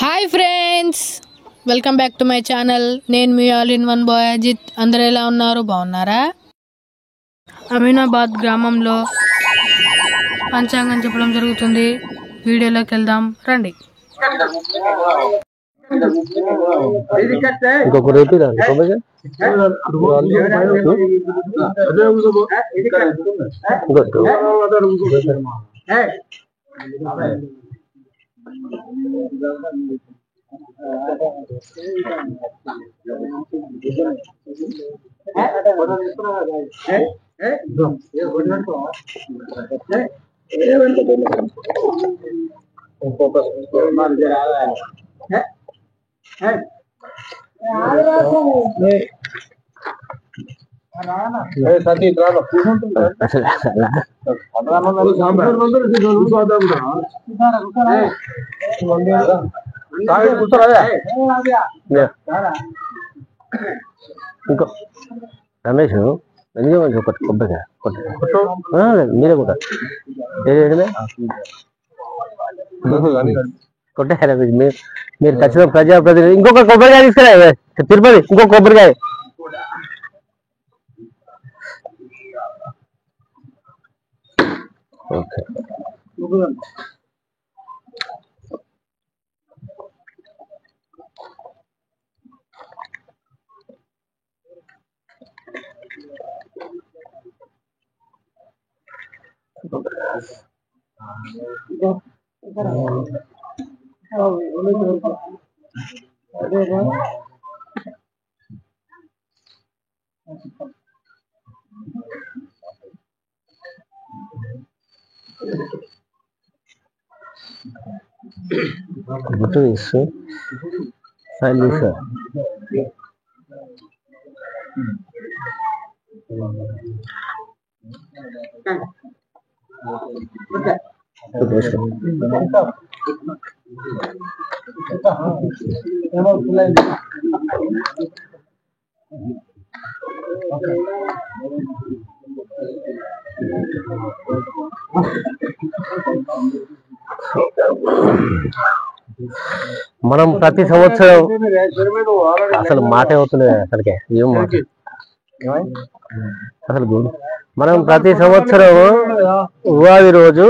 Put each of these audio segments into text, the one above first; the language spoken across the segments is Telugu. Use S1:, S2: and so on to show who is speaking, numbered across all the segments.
S1: Hi friends, welcome back to my channel. నేను మీ all in one boy Ajith. అందరూ ఎలా ఉన్నారు? బాగున్నారా? అమీనాబాద్ గ్రామంలో పంచాంగం చెప్పడం జరుగుతుంది. వీడియోలోకి వెళ్దాం రండి.
S2: ఇంకో రమేష్ ఎందుకు ఒకటి కొబ్బరిగా మీరే కూడా కొట్టారా మీరు ఖచ్చితంగా ప్రజాప్రతినిధి. ఇంకొక కొబ్బరికాయ తీసుకురా తిరుపతి, ఇంకొక కొబ్బరికాయ. ఓకే గుర్తు తీసు ఫైల్ తీసా. మనం ప్రతి సంవత్సరం అసలు మాట అవుతుంది అసలుకే ఏం మాట అసలు మనం ప్రతి సంవత్సరం ఉగాది రోజు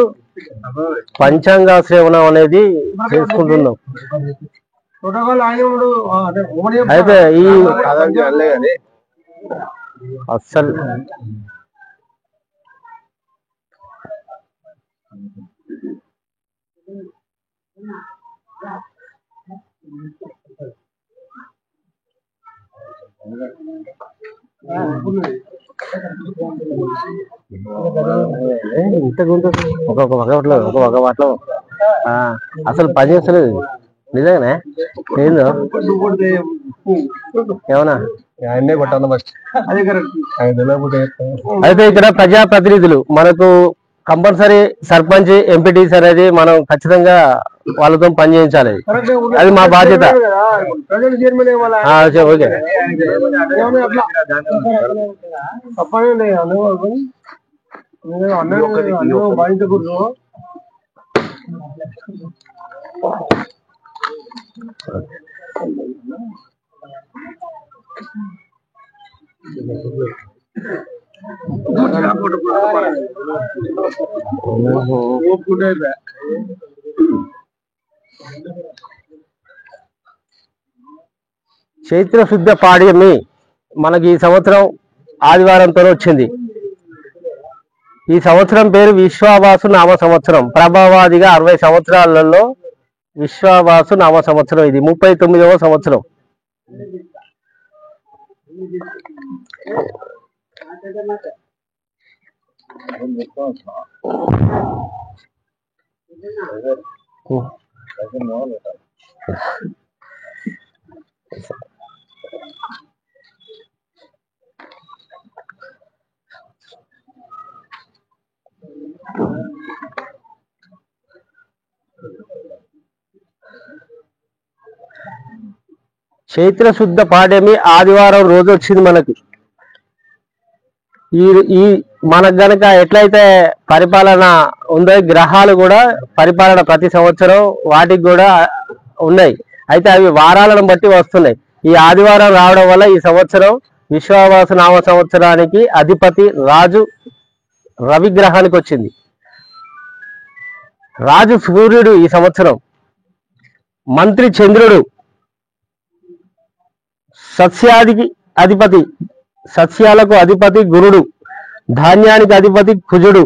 S2: పంచాంగ శ్రవణం అనేది చేసుకుంటున్నాం. అయితే ఈ అస్సలు ఇంత గుంటు ఒక్కొక్క మాటలో అసలు పని చేస్తలేదు నిజంగానే. ఏందో ఏమన్నా అయితే ఇక్కడ ప్రజాప్రతినిధులు మనకు కంపల్సరీ సర్పంచ్, ఎంపీటీసీ అనేది మనం ఖచ్చితంగా వాళ్ళతో పని చేయించాలి. అది మా బాధ్యత. ఓకే చైత్ర శుద్ధ పాడ్యమి మనకి ఈ సంవత్సరం ఆదివారంతో వచ్చింది. ఈ సంవత్సరం పేరు విశ్వావాసు నామ సంవత్సరం. ప్రభావాదిగా 60 సంవత్సరాలలో విశ్వావాసు నామ సంవత్సరం. ఇది 39వ సంవత్సరం. చైత్ర శుద్ధ పాడ్యమి ఆదివారం రోజు వచ్చింది మనకి. ఈ మనకు గనక ఎట్లయితే పరిపాలన ఉందో గ్రహాలు కూడా పరిపాలన ప్రతి సంవత్సరం వాటికి కూడా ఉన్నాయి. అయితే అవి వారాలను బట్టి వస్తున్నాయి. ఈ ఆదివారం రావడం వల్ల ఈ సంవత్సరం విశ్వావసు నామ సంవత్సరానికి అధిపతి రాజు రవి గ్రహానికి వచ్చింది. రాజు సూర్యుడు ఈ సంవత్సరం, మంత్రి చంద్రుడు, సస్యాదికి అధిపతి, సస్యాలకు అధిపతి గురుడు, ధాన్యానికి అధిపతి కుజుడు,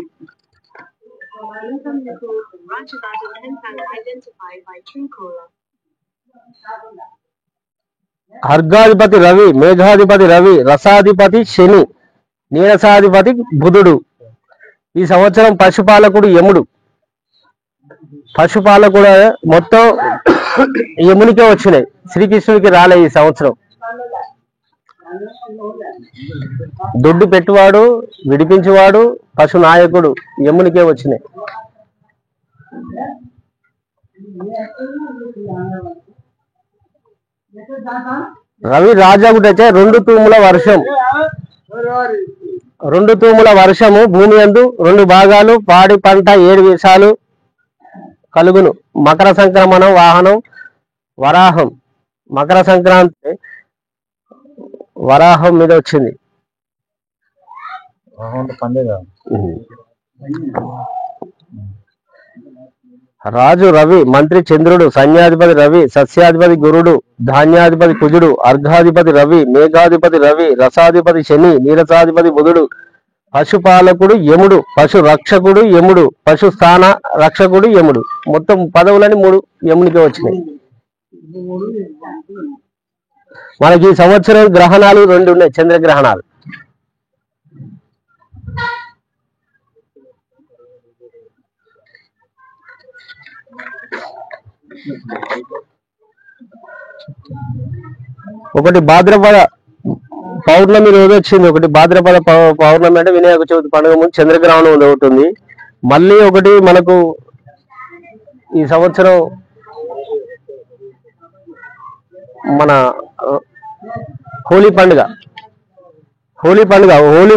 S2: అర్ఘాధిపతి రవి, మేఘాధిపతి రవి, రసాధిపతి శని, నీరసాధిపతి బుధుడు. ఈ సంవత్సరం పశుపాలకుడు యముడు. పశుపాలకుడు మొత్తం యమునికే వచ్చినాయి, శ్రీకృష్ణుడికి రాలే ఈ సంవత్సరం. దుడ్డు పెట్టువాడు, విడిపించేవాడు, పశు నాయకుడు యమునికే వచ్చినాయి. రవి రాజాగుటైతే 2 తూముల వర్షం, 2 తూముల వర్షము భూమి యందు 2 భాగాలు, పాడి పంట 7 విషాలు కలుగును. మకర సంక్రమణం వాహనం వరాహం. మకర సంక్రాంతి వరాహం మీద వచ్చింది. రాజు రవి, మంత్రి చంద్రుడు, సైన్యాధిపతి రవి, సస్యాధిపతి గురుడు, ధాన్యాధిపతి కుజుడు, అర్ఘాధిపతి రవి, మేఘాధిపతి రవి, రసాధిపతి శని, నీరసాధిపతి బుధుడు, పశుపాలకుడు యముడు, పశు రక్షకుడు యముడు, పశు స్థాన రక్షకుడు యముడు. మొత్తం పదవులని 3 యమునికే వచ్చినాయి. మనకి ఈ సంవత్సరం గ్రహణాలు 2 ఉన్నాయి, చంద్రగ్రహణాలు. ఒకటి భాద్రపద పౌర్ణమి రోజు వచ్చింది. ఒకటి భాద్రపద పౌర్ణమి అంటే వినాయక చవితి పండుగ ముందు చంద్రగ్రహణం ఒకటి. మళ్ళీ ఒకటి మనకు ఈ సంవత్సరం మన హోలీ పండుగ, హోలీ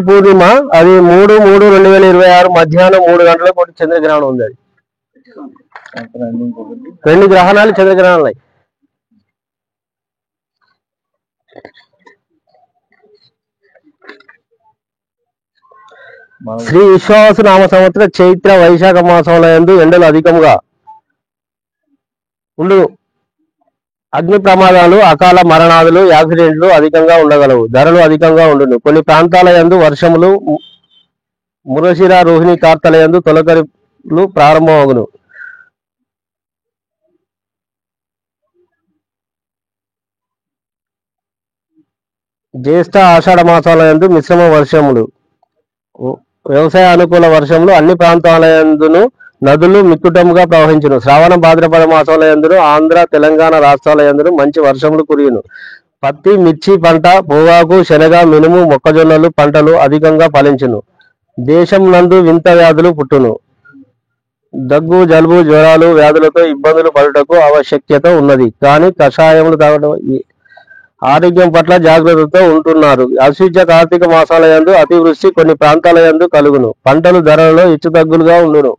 S2: పూర్ణిమ. అది 3/3/2026 మధ్యాహ్నం 3 గంటలకు ఒకటి చంద్రగ్రహణం ఉంది. అది 2 గ్రహణాలు చంద్రగ్రహణాలు. శ్రీ విశ్వావసు నామ సంవత్సర చైత్ర వైశాఖ మాసంలో యందు ఎండలు అధికంగా ఉండును. అగ్ని ప్రమాదాలు, అకాల మరణాదులు, యాక్సిడెంట్లు అధికంగా ఉండగలవు. ధరలు అధికంగా ఉండును. కొన్ని ప్రాంతాల యందు వర్షములు, మురశిర రోహిణి కార్తల యందు తొలకరిలు ప్రారంభమగును. జ్యేష్ఠ ఆషాఢ మాసాల యందు మిశ్రమ వర్షములు, వ్యవసాయ అనుకూల వర్షములు అన్ని ప్రాంతాల యందును నదులు మిక్కుటముగా ప్రవహించును. శ్రావణ భాద్రపద మాసాల యందును ఆంధ్ర తెలంగాణ రాష్ట్రాల యందును మంచి వర్షములు కురియును. పత్తి, మిర్చి పంట, పొగాకు, శనగ, మినుము, మొక్కజొన్నలు పంటలు అధికంగా ఫలించును. దేశం నందు వింత వ్యాధులు పుట్టును. దగ్గు, జలుబు, జ్వరాలు వ్యాధులతో ఇబ్బందులు పడుటకు ఆవశ్యకత ఉన్నది. కానీ కషాయములు తాగడం ఆరోగ్యం పట్ల జాగ్రత్తతో ఉంటున్నారు. అశ్విజ కార్తీక మాసాల యందు అతివృష్టి కొన్ని ప్రాంతాల యందు కలుగును. పంటలు ధరలలో హెచ్చుతగ్గులుగా ఉండును.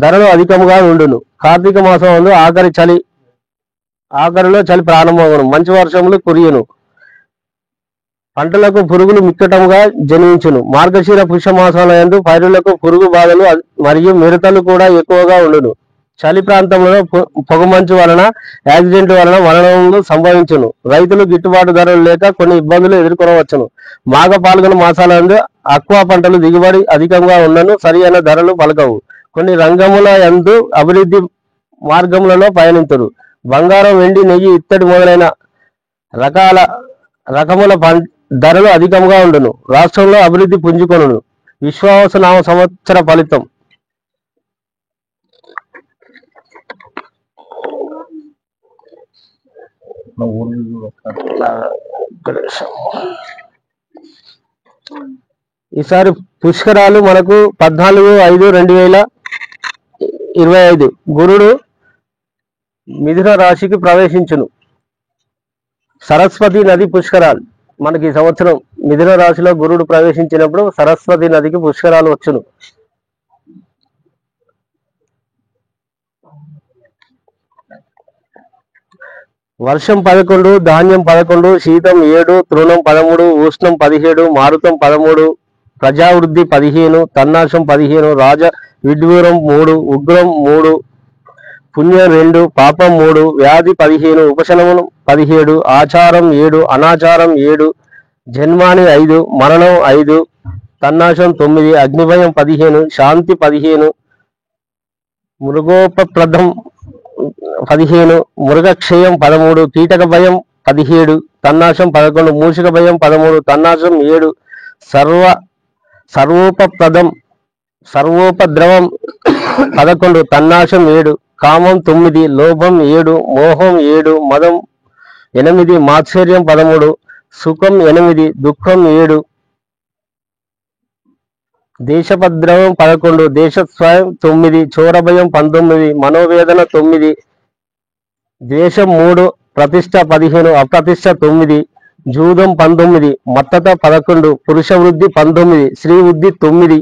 S2: ధరలు అధికంగా ఉండును. కార్తీక మాసం యందు ఆఖరిలో చలి ప్రారంభమగును. మంచి వర్షములు కురియును. పంటలకు పురుగులు మిక్కటముగా జన్మించును. మార్గశిర పుష్యమాసాల యందు పైరులకు పురుగు బాధలు మరియు మిడతలు కూడా ఎక్కువగా ఉండును. చలి ప్రాంతంలో పొగమంచు వలన, యాక్సిడెంట్ వలన మరణములు సంభవించును. రైతులు గిట్టుబాటు ధరలు లేక కొన్ని ఇబ్బందులు ఎదుర్కొనవచ్చును. మాఘ పాల్గొన మాసాల యందు అక్వా పంటలు దిగుబడి అధికంగా ఉన్నను, సరి అయిన ధరలు పలకవు. కొన్ని రంగముల యందు అభివృద్ధి మార్గములలో పయనింతురు. బంగారం, వెండి, నెయ్యి ఇత్తడి మొదలైన రకముల ధరలు అధికంగా ఉండును. రాష్ట్రంలో అభివృద్ధి పుంజుకొనును. విశ్వావసు నామ సంవత్సర ఫలితం. ఈసారి పుష్కరాలు మనకు 14/5/2025 గురుడు మిథున రాశికి ప్రవేశించును. సరస్వతి నది పుష్కరాలు మనకి ఈ సంవత్సరం మిథున రాశిలో గురుడు ప్రవేశించినప్పుడు సరస్వతి నదికి పుష్కరాలు వచ్చును. వర్షం 11, ధాన్యం 11, శీతం 7, తృణం 13, ఉష్ణం 17, మారుతం 13, ప్రజావృద్ధి 15, తన్నాశం 15, రాజ విడ్డూరం 3, ఉగ్రం 3, పుణ్యం 2, పాపం 3, వ్యాధి 15, ఉపశమనం 17, ఆచారం 7, అనాచారం 7, జన్మాని 5, మరణం 5, తన్నాశం 9, అగ్నిభయం 15, శాంతి 15, మృగోపప్రదం 15, మృగక్షయం 13, కీటక భయం 17, తన్నాశం 11, మూషిక భయం 13, తన్నాశం 7, సర్వోపద్రవం 11, తన్నాశం 7, కామం 9, లోభం 7, మోహం 7, మదం 8, మాత్సర్యం 13, సుఖం 8, దుఃఖం 7, దేశపద్రవం 11, దేశస్వయం 9, చోరభయం 19, మనోవేదన 9, ద్వేషం 3, ప్రతిష్ట 15, అప్రతిష్ట 9, జూదం 19, మత్తత 11, పురుష వృద్ధి 19, స్త్రీ వృద్ధి 9,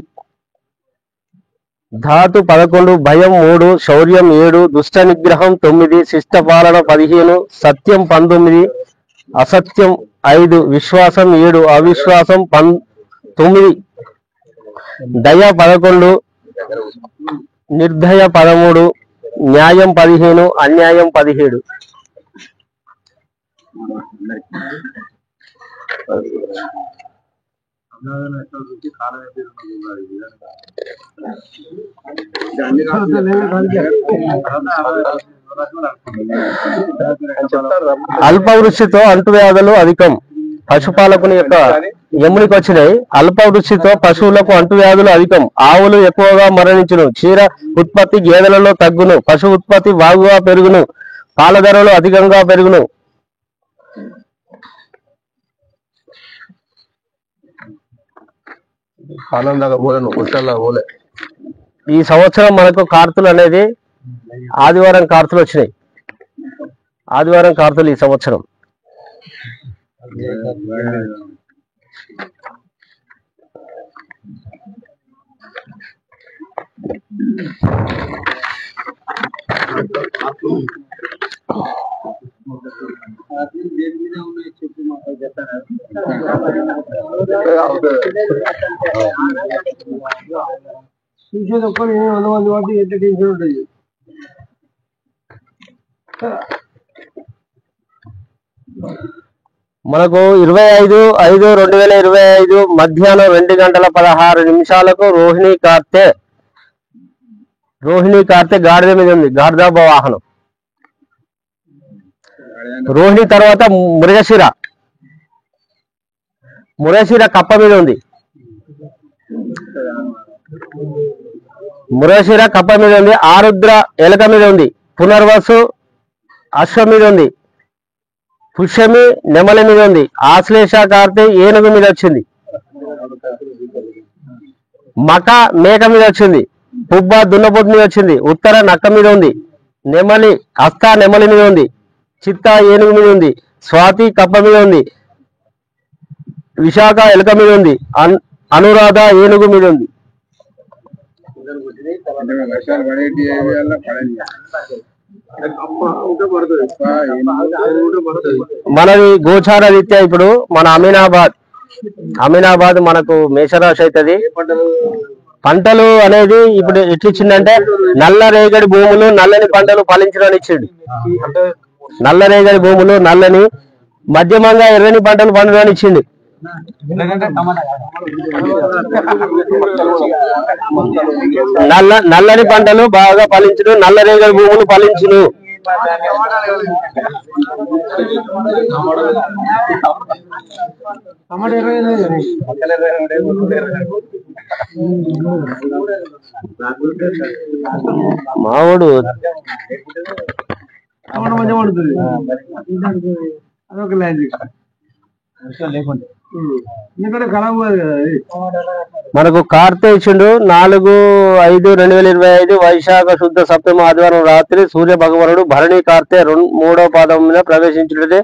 S2: ధాతు 11, భయం 3, శౌర్యం 7, దుష్ట నిగ్రహం 9, శిష్ట పాలన 15, సత్యం 19, అసత్యం 5, విశ్వాసం 7, అవిశ్వాసం 9, దయ 11, నిర్దయ 13, న్యాయం 15, అన్యాయం 17. అల్పవృష్టితో అంటువ్యాధులు అధికం. పశుపాలకుని యొక్క యమునికి వచ్చినాయి. అల్పవృష్టితో పశువులకు అంటువ్యాధులు అధికం. ఆవులు ఎక్కువగా మరణించును. క్షీర ఉత్పత్తి గేదెలలో తగ్గును. పశు ఉత్పత్తి బాగుగా పెరుగును. పాల ధరలు అధికంగా పెరుగును. ఈ సంవత్సరం మనకు కార్తులు అనేది ఆదివారం కార్తులు వచ్చినాయి. ఆదివారం కార్తులు ఈ సంవత్సరం. చూసేది ఒక్కరు 100 మంది వాటి ఎంత టెన్షన్ ఉంటుంది. మనకు 25/5/2025 మధ్యాహ్నం 2:16 రోహిణీ కార్తె గాడిద మీద ఉంది. గాడిదాబ వాహనం. రోహిణి తర్వాత మురశిర కప్ప మీద ఉంది. మురశిర కప్ప మీద ఉంది. ఆరుద్ర ఎలక మీద ఉంది. పునర్వసు అశ్వ మీద ఉంది. పుష్యమి నెమలి మీద ఉంది. ఆశ్లేష కార్తె ఏనుగు మీద వచ్చింది. మక మేక మీద వచ్చింది. పుబ్బ దున్నపోతు మీద వచ్చింది. ఉత్తర నక్క మీద ఉంది. నెమలి హస్త నెమలి మీద ఉంది. చిత్త ఏనుగు మీద ఉంది. స్వాతి కప్ప మీద ఉంది. విశాఖ ఎలుక మీద ఉంది. అనురాధ ఏనుగు మీద ఉంది. మనది గోచార రీత్యా ఇప్పుడు మన అమీనాబాద్ మనకు మేషరాశి అవుతుంది. పంటలు అనేది ఇప్పుడు ఎట్లిచ్చిందంటే నల్లరేగడి భూములు నల్లని పంటలు ఫలించడం ఇచ్చిండు. నల్లరేగడి భూములు నల్లని మధ్యమంగా ఎర్రని పంటలు పండడానికి ఇచ్చిండు. నల్లని పంటలు బాగా ఫలించును. నల్లరేగడి భూములు ఫలించును. మావాడు మనకు కార్తె ఇచ్చిండు. 4/5/2025 వైశాఖ శుద్ధ సప్తమ ఆదివారం రాత్రి సూర్య భగవానుడు భరణి కార్తె 3వ పాదం మీద ప్రవేశించుంటే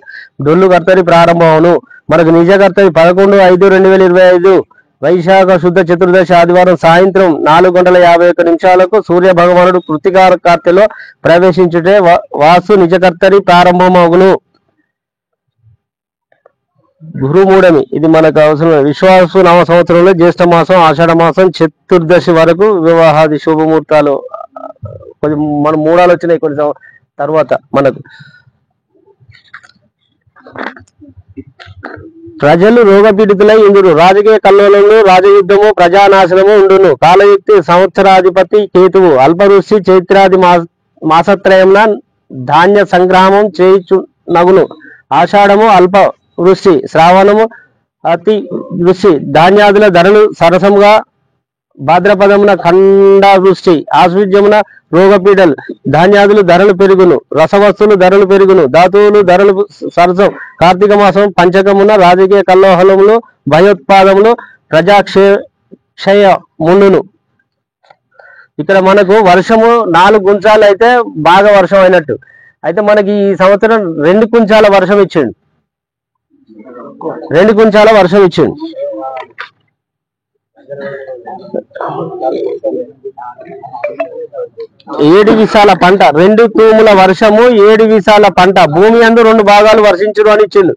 S2: డొల్లు కర్తరి ప్రారంభమును. మనకు నిజ కర్తరి 11/5/2025 వైశాఖ శుద్ధ చతుర్దశి ఆదివారం సాయంత్రం 4:51 సూర్య భగవానుడు కృతికా కార్తెలో ప్రవేశించుటే వాసు నిజకర్తరి ప్రారంభమగును. గురుమూఢమి ఇది మనకు అవసరం. విశ్వాసు నామ సంవత్సరంలో జ్యేష్ఠ మాసం ఆషాఢ మాసం చతుర్దశి వరకు వివాహాది శుభముహూర్తాలు కొంచెం మన మూడాలు వచ్చినాయి కొన్ని తర్వాత మనకు. ప్రజలు రోగపీడితులై ఇందురు. రాజకీయ కల్లోలము రాజయుద్ధము ప్రజానాశనము ఉండును. కాలయుక్తి సంవత్సరాధిపతి కేతువు. అల్పవృష్టి చైత్రాది మాసత్రయంన ధాన్య సంగ్రహం చేయుచు నగును. ఆషాఢము అల్ప వృష్టి, శ్రావణము అతి వృష్టి, ధాన్యాదుల ధరలు సరసముగా, భాద్రపదమున ఖండ వృష్టి, ఆశ్విజ్యమున రోగపీడలు, ధాన్యాదులు ధరలు పెరుగును, రసవస్తువులు ధరలు పెరుగును, ధాతువులు ధరలు సరసం. కార్తీక మాసం పంచకమున రాజకీయ కల్లోహలములు భయోత్పాదములు ప్రజాక్షయ ముండును. ఇక్కడ మనకు వర్షము 4 గుంచాలు అయితే బాగా వర్షం అయినట్టు. అయితే మనకి ఈ సంవత్సరం 2 కుంచాల వర్షం ఇచ్చిండు. 2 కుంచాల వర్షం ఇచ్చిండు. 7 విశాల పంట, 2 తూముల వర్షము 7 విశాల పంట, భూమి అందు 2 భాగాలు వర్షించును అని ఇచ్చిండు.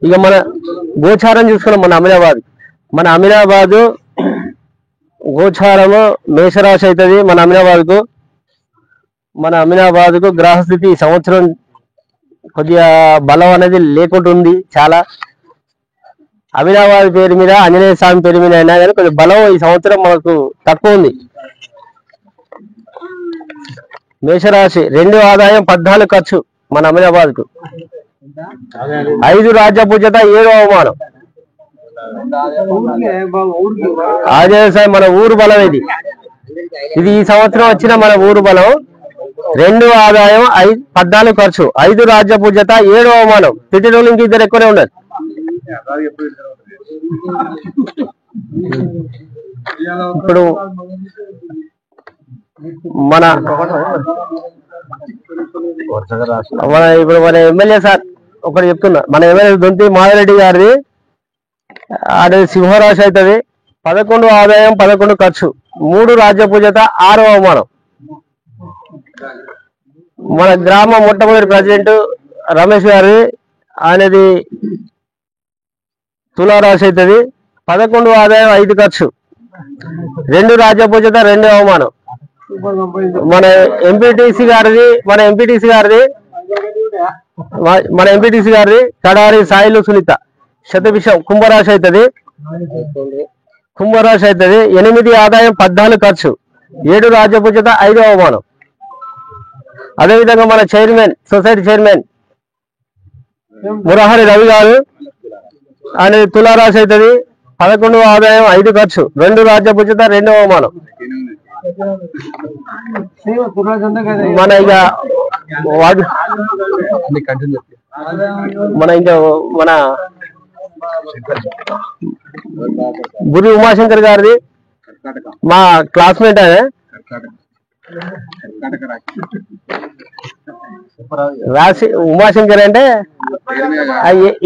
S2: ఇక మన గోచారం చూసుకున్నాం. మన అమీనాబాద్ గోచారము మేషరాశి అవుతుంది. మన అమీనాబాద్కు గ్రహస్థితి ఈ సంవత్సరం కొద్దిగా బలం అనేది లేకుండా ఉంది. చాలా అమీనాబాద్ పేరు మీద ఆంజనేయ స్వామి పేరు మీద అయినా కానీ కొద్దిగా బలం ఈ సంవత్సరం మనకు తక్కువ ఉంది. మేషరాశి 2 ఆదాయం 14 ఖర్చు. మన అమీనాబాద్కు 5 రాజ్య పూజత 7 అవమానం. ఆంజనేయ స్వామి మన ఊరు బలం. ఇది ఈ సంవత్సరం వచ్చిన మన ఊరు బలం. 2 ఆదాయం 14 ఖర్చు, 5 రాజ్య పూజత 7 అవమానం. తిట్టి రోజులు ఇంక 2 ఎక్కువనే ఉండదు. ఇప్పుడు మన ఎమ్మెల్యే సార్ ఒకటి చెప్తున్నా. మన ఎమ్మెల్యే దొంతి మాధవరెడ్డి గారిది అది సింహరాశి అవుతుంది. 11 ఆదాయం 11 ఖర్చు, 3 రాజ్య పూజత 6 అవమానం. మన గ్రామ మొట్టమొదటి ప్రెసిడెంట్ రమేష్ గారి ఆయనది తులారాశి అవుతుంది. 11 ఆదాయం 5 ఖర్చు, 2 రాజ్య పూజత 2 అవమానం. మన ఎంపీటీసీ గారిది కడారి సాయిలు సునీత శతభిషం కుంభరాశి అవుతుంది. 8 ఆదాయం 14 ఖర్చు, 7 రాజ్య పూజత 5 అవమానం. అదేవిధంగా మన సొసైటీ చైర్మన్ మురహరి రవి గారు ఆయన తులారాశి అవుతుంది. 11 ఆదాయం 5 ఖర్చు, 2 రాజ్య పూజత 2 అవమానం. మన గురి ఉమాశంకర్ గారిది మా క్లాస్మేట్. ఆయన రాశి ఉమాశంకర్ అంటే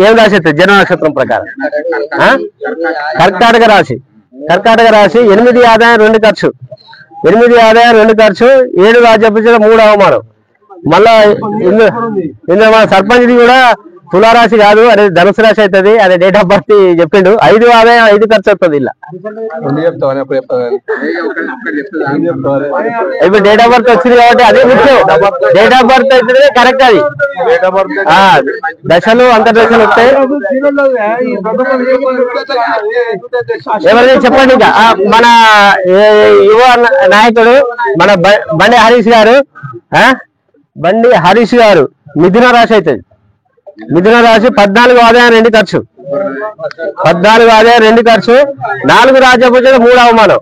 S2: ఏం రాశి అవుతుంది జన నక్షత్రం ప్రకారం? కర్కాటక రాశి. 8 ఆదాయం 2 ఖర్చు, 7 రాజ్య పూజత 3 అవమానం. మళ్ళా ఇందులో మన సర్పంచ్ది కూడా తులారాశి కాదు, అది ధనుసు రాశి అవుతుంది. అది డేట్ ఆఫ్ బర్త్ చెప్పిండు. 5 ఆదాయం 5 ఖర్చు వస్తుంది. ఇలా ఇప్పుడు డేట్ ఆఫ్ బర్త్ వచ్చింది కాబట్టి అదే ముఖ్యం. డేట్ ఆఫ్ బర్త్ అవుతుంది కరెక్ట్. అది దశలు అంతర్దశలు వస్తాయి. ఎవరైనా చెప్పండి. ఇంకా మన యువ నాయకుడు మన బండి హరీష్ గారు మిథున రాశి అవుతుంది. 14 ఆదాయం 2 ఖర్చు, 4 రాజ్య పూజలు 3 అవమానం.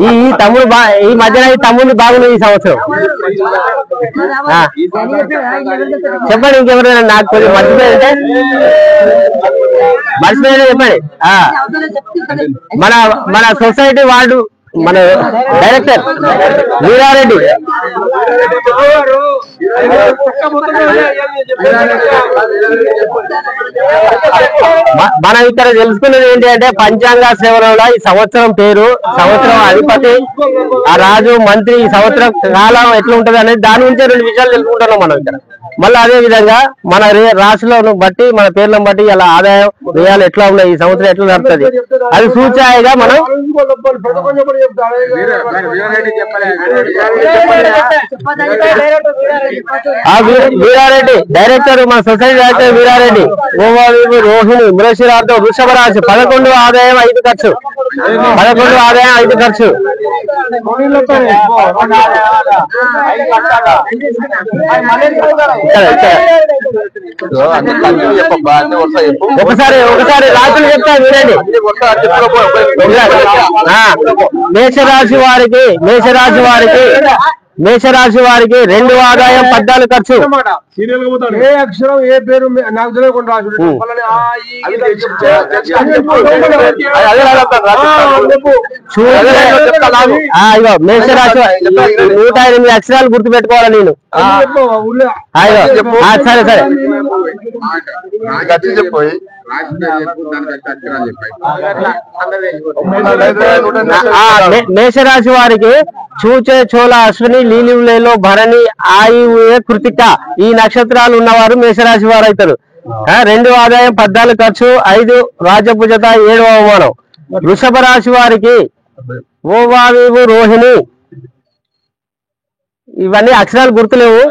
S2: ఈ తమ్ముడు ఈ మధ్యన ఈ తమ్ముడిని బాగుంది ఈ సంవత్సరం. చెప్పండి ఇంకెవరైనా. నాకు కొంచెం మర్చిపోయింటే చెప్పండి. మన సొసైటీ వార్డు మన డైరెక్టర్ వీరారెడ్డి. మనం ఇక్కడ తెలుసుకున్నది ఏంటి అంటే పంచాంగ శ్రవణంలో ఈ సంవత్సరం పేరు, సంవత్సరం అధిపతి, ఆ రాజు, మంత్రి, ఈ సంవత్సరం కాలం ఎట్లా ఉంటది అనేది దాని గురించి 2 విషయాలు తెలుసుకుంటున్నాం మనం ఇక్కడ. మళ్ళీ అదే విధంగా మన రాశులను బట్టి, మన పేర్లను బట్టి ఇలా ఆదాయం వ్యయాలు ఎట్లా ఉన్నాయి, ఈ సంవత్సరం ఎట్లా నడుస్తుంది అది సూచాయిగా మనం వీరారెడ్డి డైరెక్టర్, మన సొసైటీ డైరెక్టర్ వీరారెడ్డి. రోహిణి మృగశిరార్థం వృషభ రాశి 11 ఆదాయం 5 ఖర్చు, 11 ఆదాయం 5 ఖర్చు. ఒకసారి రాశులు చెప్తా వినండి. మేషరాశి వారికి 2 ఆదాయం 14 ఖర్చు.
S3: ఏ అక్షరం ఏ పేరు నాకు తెలియకుండా రాజు
S2: మేషరాశి 108 అక్షరాలు గుర్తు పెట్టుకోవాలి నేను. సరే సరే మేషరాశి వారికి చూచే, చోళ, అశ్విని, లీలిలో, భరణి, ఆయువే, కృతిక ఈ నక్షత్రాలు ఉన్నవారు మేషరాశి వారు అవుతారు. 2 ఆదాయం 14 ఖర్చు, 5 రాజభుజత, 7 అవమానం. వృషభ రాశి వారికి ఓవావివు, రోహిణి ఇవన్నీ అక్షరాలు గుర్తులేవు.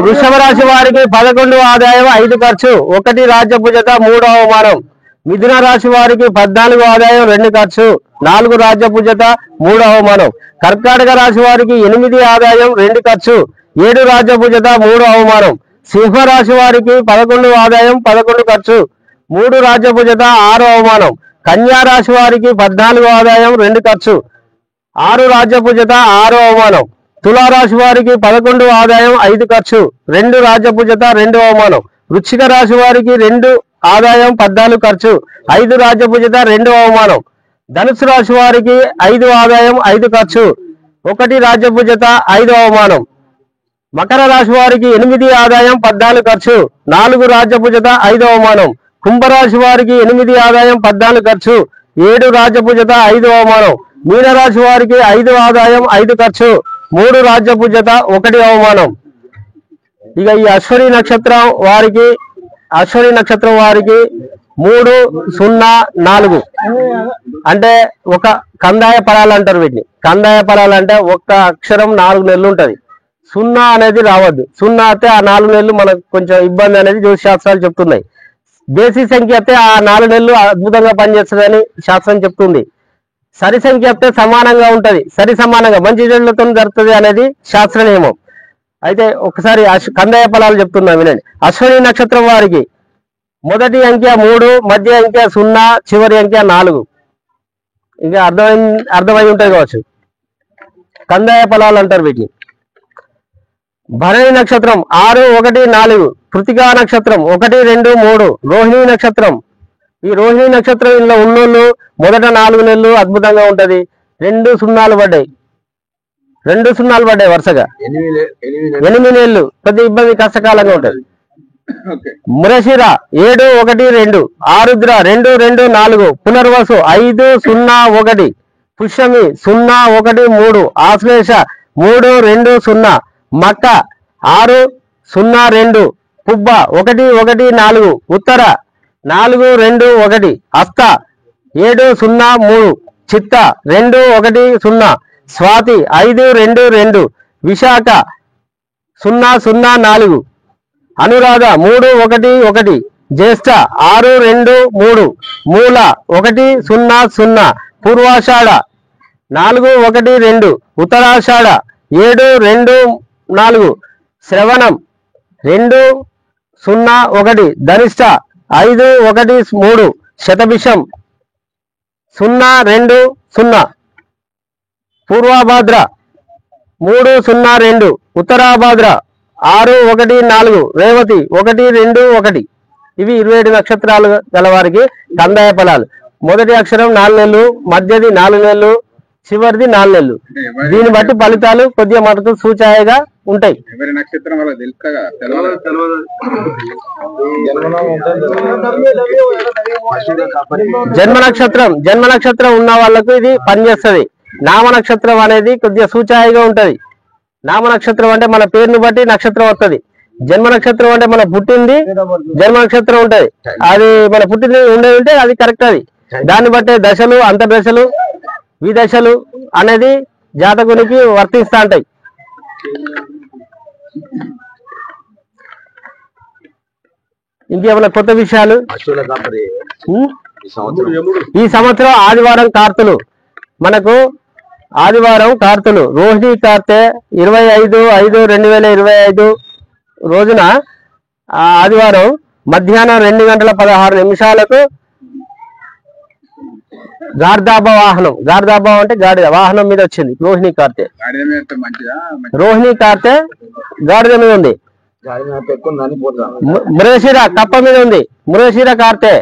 S2: వృషభ రాశి వారికి 11 ఆదాయం 5 ఖర్చు, 1 రాజ్యభుజత, 3 అవమానం. మిథున రాశి వారికి 14 ఆదాయం 2 ఖర్చు, 4 రాజ్యభుజత, 3 అవమానం. కర్కాటక రాశి వారికి 8 ఆదాయం 2 ఖర్చు, 7 రాజ్యభుజత, 3 అవమానం. సింహరాశి వారికి 11 ఆదాయం 11 ఖర్చు, 3 రాజ్యభుజత, 6 అవమానం. కన్యా రాశి వారికి 14 ఆదాయం 2 ఖర్చు, 6 రాజ్యభుజత, 6 అవమానం. తులారాశి వారికి 11 ఆదాయం 5 ఖర్చు, 2 రాజ్యభుజత, 2 అవమానం. వృశ్చిక రాశి వారికి 2 ఆదాయం 14 ఖర్చు, 5 రాజ్యభుజత, 2 అవమానం. ధనుసు రాశి వారికి 5 ఆదాయం 5 ఖర్చు, 1 రాజ్యభుజత, 5 అవమానం. మకర రాశి వారికి 8 ఆదాయం 14 ఖర్చు, 4 రాజ్యభుజత, 5 అవమానం. కుంభరాశి వారికి 8 ఆదాయం 14 ఖర్చు, 7 రాజ్యభుజత, 5 అవమానం. మీనరాశి వారికి 5 ఆదాయం 5 ఖర్చు, 3 రాజ్యభుజత, 1 అవమానం. ఇక ఈ అశ్వని నక్షత్రం వారికి 3-0-4 అంటే ఒక కందాయ ఫలాలు అంటారు వీటిని. కందాయ ఫలాలు అంటే ఒక్క అక్షరం 4 నెలలు ఉంటది. 0 అనేది రావద్దు. 0 అయితే ఆ 4 నెలలు మనకు కొంచెం ఇబ్బంది అనేది జ్యోతిష్ శాస్త్రాలు చెప్తున్నాయి. బేసి సంఖ్య అయితే ఆ 4 నెలలు అద్భుతంగా పనిచేస్తుందని శాస్త్రం చెప్తుంది. సరి సంఖ్య అయితే సమానంగా ఉంటది, సరి సమానంగా మంచి చెడులతో జరుగుతుంది అనేది శాస్త్ర నియమం. అయితే ఒకసారి కందాయ ఫలాలు చెప్తున్నా వినండి. అశ్వని నక్షత్రం వారికి మొదటి అంకె 3, మధ్య అంకె 0, చివరి అంకె 4. ఇంకా అర్థమై ఉంటుంది కావచ్చు. కందాయ ఫలాలు అంటారు వీటిని. భరణి నక్షత్రం 6-1-4, కృతికా నక్షత్రం 1-2-3, రోహిణి నక్షత్రం. ఈ రోహిణి నక్షత్రం ఇందులో ఉన్నోళ్ళు మొదట 4 నెలలు అద్భుతంగా ఉంటది. 2 సున్నాలు పడ్డాయి వరుసగా 8 నెలలు కొద్ది ఇబ్బంది కష్టకాలంగా ఉంటది. మృగశిర 7-1-2, ఆరుద్ర 2-2-4, పునర్వసు 5-0-1, పుష్యమి 0-1-3, ఆశ్లేష 3-2-0, మక్క 6-0-2, పుబ్బ 1-1-4, ఉత్తర 4-2-1, హస్త 7-0-3, చిత్త 2-1-0, స్వాతి 5-2-2, విశాఖ 0-0-4, అనురాధ 3-1-1, జ్యేష్ఠ 6-2-3, మూల 1-0-0, పూర్వాషాఢ 4-1-2, ఉత్తరాషాఢ 7-2-4, శ్రవణం 2-0-1, ధనిష్ట 5-1-3, శతభిషం 0-2-0, పూర్వభాద్ర 3-0-2, ఉత్తరాభాద్ర 6-1-4, రేవతి 1-2-1. ఇవి 27 నక్షత్రాలు గల వారికి కందాయ ఫలాలు. మొదటి అక్షరం 4 నెలలు, మధ్యది 4 నెలలు, చివరిది 4 నెలలు. దీన్ని బట్టి ఫలితాలు కొద్దిగా మటుకు సూచాయగా ఉంటాయి. జన్మ నక్షత్రం ఉన్న వాళ్ళకు ఇది పనిచేస్తుంది. నామ నక్షత్రం అనేది కొద్దిగా సూచాయిగా ఉంటది. నామ నక్షత్రం అంటే మన పేరుని బట్టి నక్షత్రం వస్తుంది. జన్మ నక్షత్రం అంటే మన పుట్టింది జన్మ నక్షత్రం ఉంటది. అది మన పుట్టింది ఉండేది ఉంటే అది కరెక్ట్. అది దాన్ని బట్టే దశలు, అంతర్దశలు, విదశలు అనేది జాతకునికి వర్తిస్తూ ఉంటాయి. ఇంకేమైనా కొత్త విషయాలు? ఈ సంవత్సరం ఆదివారం కార్తులు. మనకు ఆదివారం కార్తులు రోహిణి కార్తె 25/5/2025 రోజున ఆదివారం మధ్యాహ్నం 2:16 గార్ధాబ వాహనం. గార్ధాబ అంటే గాడిద వాహనం మీద వచ్చింది. రోహిణి కార్తె గాడిద మీద ఉంది. మురశిర కప్ప మీద ఉంది. మురశిర కార్తె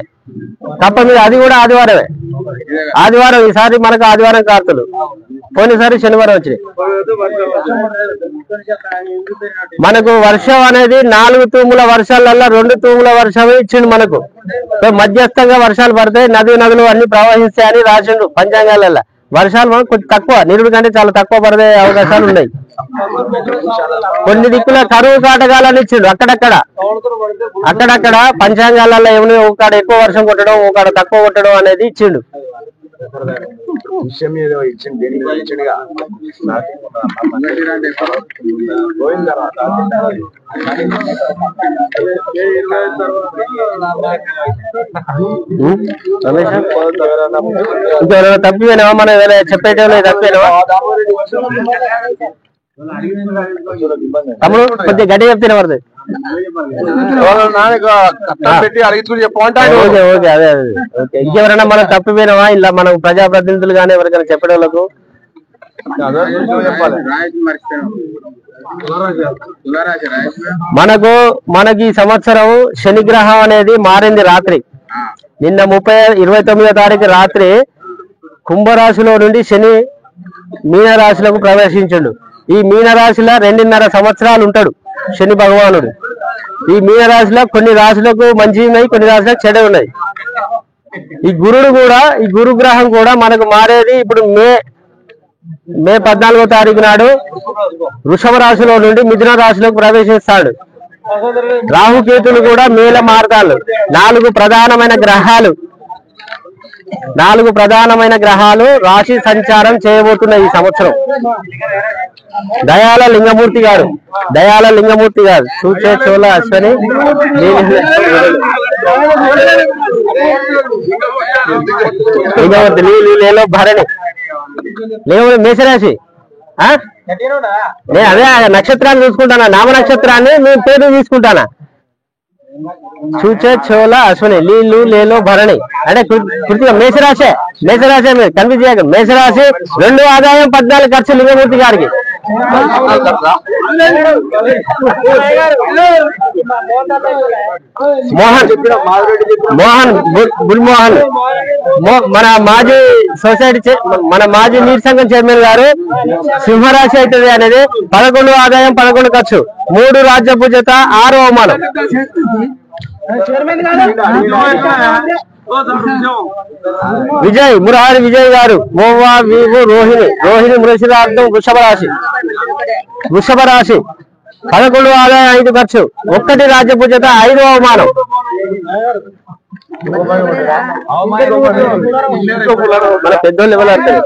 S2: కప్ప మీద, అది కూడా ఆదివారమే. ఆదివారం ఈసారి మనకు ఆదివారం కార్తులు. పోయినసారి శనివారం వచ్చినాయి. మనకు వర్షం అనేది 4 తూముల వర్షాలల్లో 2 తూముల వర్షమే ఇచ్చిండు మనకు. మధ్యస్థంగా వర్షాలు పడతాయి, నదులు అన్ని ప్రవహిస్తాయని రాసిండు పంచాంగాలలో. వర్షాలు మనకు కొంచెం తక్కువ, నిరుడు కంటే చాలా తక్కువ పడే అవకాశాలు ఉన్నాయి. కొన్ని దిక్కుల కరువు కాటకాలని ఇచ్చిండు. అక్కడక్కడ పంచాంగాలలో ఏమైనా ఒకడ ఎక్కువ వర్షం కొట్టడం, ఒకడ తక్కువ కొట్టడం అనేది ఇచ్చిండు. ఇంకెవరైనా తప్పిపోయినావా? మనం ఏదైనా చెప్పేటో తప్పిపోయినావా? తమ్ముడు కొద్దిగా గట్టి చెప్తేనే పడుతుంది. ఇంకెవరైనా మనం తప్పిపోయినావా? ఇలా మనం ప్రజాప్రతినిధులు కానీ ఎవరికైనా చెప్పేటోళ్ళకు మనకి ఈ సంవత్సరం శనిగ్రహం అనేది మారింది రాత్రి. నిన్న 29వ తారీఖు రాత్రి కుంభరాశిలో నుండి శని మీనరాశిలోకి ప్రవేశించండు. ఈ మీనరాశిలో 2.5 సంవత్సరాలు ఉంటాడు శని భగవానుడు. ఈ మీనరాశిలో కొన్ని రాశులకు మంచి ఉన్నాయి, కొన్ని రాశులకు చెడు ఉన్నాయి. ఈ గురుగ్రహం కూడా మనకు మారేది ఇప్పుడు మే 14వ తారీఖు నాడు వృషభ రాశిలో నుండి మిథున రాశిలోకి ప్రవేశిస్తాడు. రాహుకేతులు కూడా మేల మార్గాలు. 4 ప్రధానమైన గ్రహాలు రాశి సంచారం చేయబోతున్నాయి ఈ సంవత్సరం. దయాల లింగమూర్తి గారు చూచే చోళ అశ్వని లింగమూర్తి లేలో భరణి మేషరాశి. నేను అదే నక్షత్రాన్ని చూసుకుంటానా, నామ నక్షత్రాన్ని నేను పేరు తీసుకుంటానా. చూచే చోళ అశ్వని లీలు లేలో భరణి అంటే పూర్తిగా మేషరాశే మీరు కన్ఫ్యూజ్ చేయక. మేషరాశి 2 ఆదాయం 14 ఖర్చు లింగమూర్తి గారికి. గుల్మోహన్ మన మాజీ సొసైటీ మన మాజీ నీటి సంఘం చైర్మన్ గారు సింహరాశి అవుతుంది అనేది 11 ఆదాయం 11 ఖర్చు 3 రాజ్య పూజత 6 అవమానం. మురారి విజయ్ గారు మోవా వీవు రోహిణి మృషిరార్థం వృషభ రాశి 11 ఆదాయం 5 ఖర్చు 1 రాజ్య పూజత 5 అవమానం. మన పెద్దోళ్ళు ఎవరు అంటారు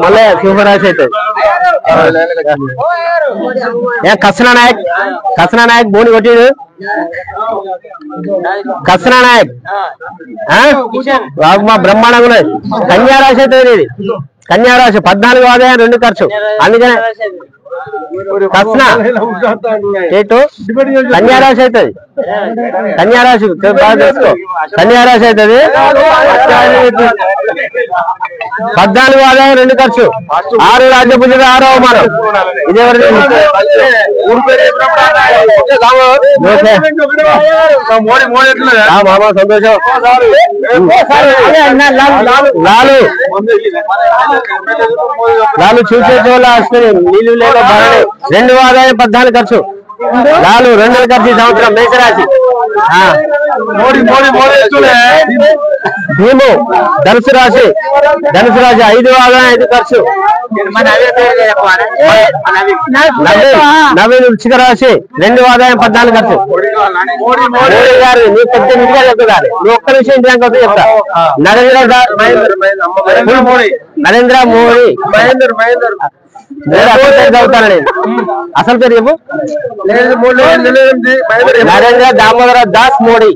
S2: మళ్ళీ సింహరాశి అవుతుంది. కసనా నాయక్ బోని కొట్టిడు. కసనా నాయక్ మా బ్రహ్మాండంగా ఉన్నది. కన్యారాశి అవుతుంది. ఇది కన్యారాశి 14 ఆదాయం 2 ఖర్చు. అందుకనే కస్నా ఏటు కన్యారాశి అవుతుంది. కన్యారాశి బాగా తెలుసుకో. కన్యారాశి అవుతుంది. 14 ఆదాయం 2 ఖర్చు 6 రాజ్యపుత్రుడు 6వ అవమానం. ఇదేవరి మామ సంతోషం. లాలు చూసే చోళ్ళ వస్తుంది. నీళ్లు లేక బాగానే 2 ఆదాయం 14 ఖర్చు. లాలు 2 ఖర్చు ఈ సంవత్సరం. మేషరాశి. భీము ధనుసు రాశి. 5 ఆదాయం 5 ఖర్చు. నవీన్ వృశ్చిక రాశి 2 ఆదాయం 14 ఖర్చు. మోడీ గారు నువ్వు పెద్ద నిజంగా చెప్తారు. నువ్వు ఒక్క విషయం ఇంటికి చెప్తా. నరేంద్ర మోడీ చదువుతాను నేను. అసలు పేరు చెప్పు. నరేంద్ర దామోదర దాస్ మోడీ.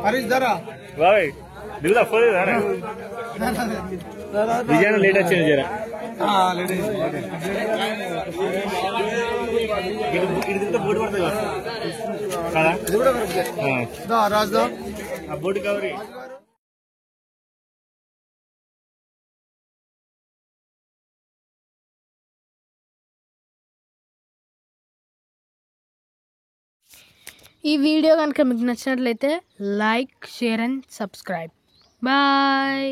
S3: हरीश जरा
S4: भाई दिल फुल है डिजाइन लेट अच्छे जरा
S3: हाँ लेडी
S4: इधर बोर्ड पड़ता है కదా
S3: ఇది కూడా కరెక్ట్. దా రాజ్ దా
S4: ఆ బోర్డు కవర్
S1: ఈ వీడియో కనుక మీకు నచ్చినట్లయితే like, share and subscribe. Bye.